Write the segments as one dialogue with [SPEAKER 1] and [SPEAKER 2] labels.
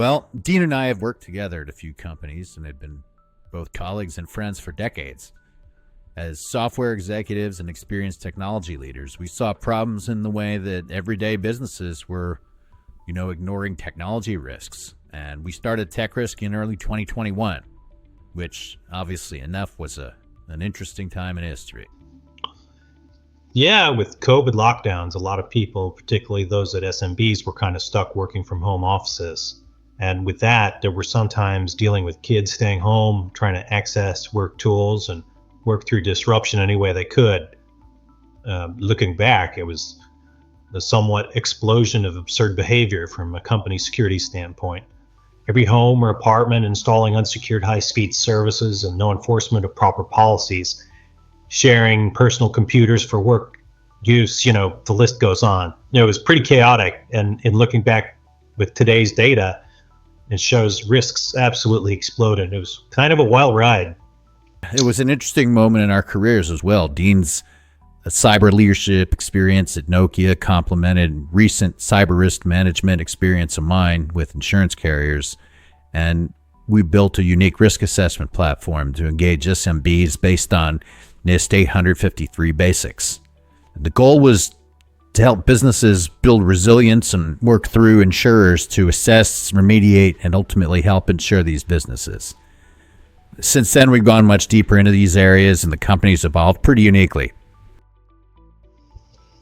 [SPEAKER 1] Well, Dean and I have worked together at a few companies and have been both colleagues and friends for decades. As software executives and experienced technology leaders, we saw problems in the way that everyday businesses were, ignoring technology risks. And we started tekrisq in early 2021, which obviously enough was an interesting time in history.
[SPEAKER 2] Yeah, with COVID lockdowns, a lot of people, particularly those at SMBs, were kind of stuck working from home offices. And with that, there were sometimes dealing with kids staying home, trying to access work tools and work through disruption any way they could. Looking back, it was the somewhat explosion of absurd behavior from a company security standpoint. Every home or apartment installing unsecured high-speed services and no enforcement of proper policies, sharing personal computers for work use, the list goes on. It was pretty chaotic. And in looking back with today's data, it shows risks absolutely exploded. It was kind of a wild ride.
[SPEAKER 1] It was an interesting moment in our careers as well. Dean's cyber leadership experience at Nokia complemented recent cyber risk management experience of mine with insurance carriers. And we built a unique risk assessment platform to engage SMBs based on NIST 853 basics. The goal was to help businesses build resilience and work through insurers to assess, remediate, and ultimately help insure these businesses. Since then, we've gone much deeper into these areas, and the company's evolved pretty uniquely.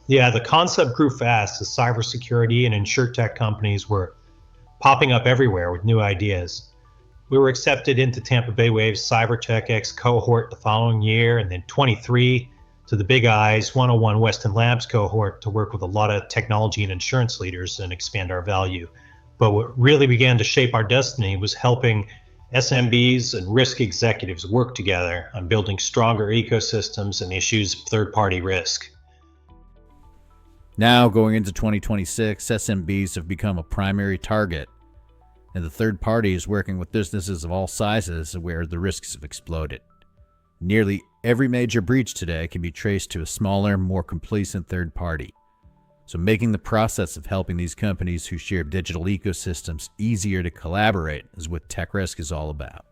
[SPEAKER 2] Yeah, the concept grew fast as cybersecurity and insurtech companies were popping up everywhere with new ideas. We were accepted into Tampa Bay Wave's CyberTech X cohort the following year, and then 23 to the Big Eyes 101 Weston Labs cohort to work with a lot of technology and insurance leaders and expand our value. But what really began to shape our destiny was helping SMBs and risk executives work together on building stronger ecosystems and issues of third-party risk.
[SPEAKER 1] Now, going into 2026, SMBs have become a primary target, and the third party is working with businesses of all sizes where the risks have exploded. Nearly every major breach today can be traced to a smaller, more complacent third party. So making the process of helping these companies who share digital ecosystems easier to collaborate is what tekrisq is all about.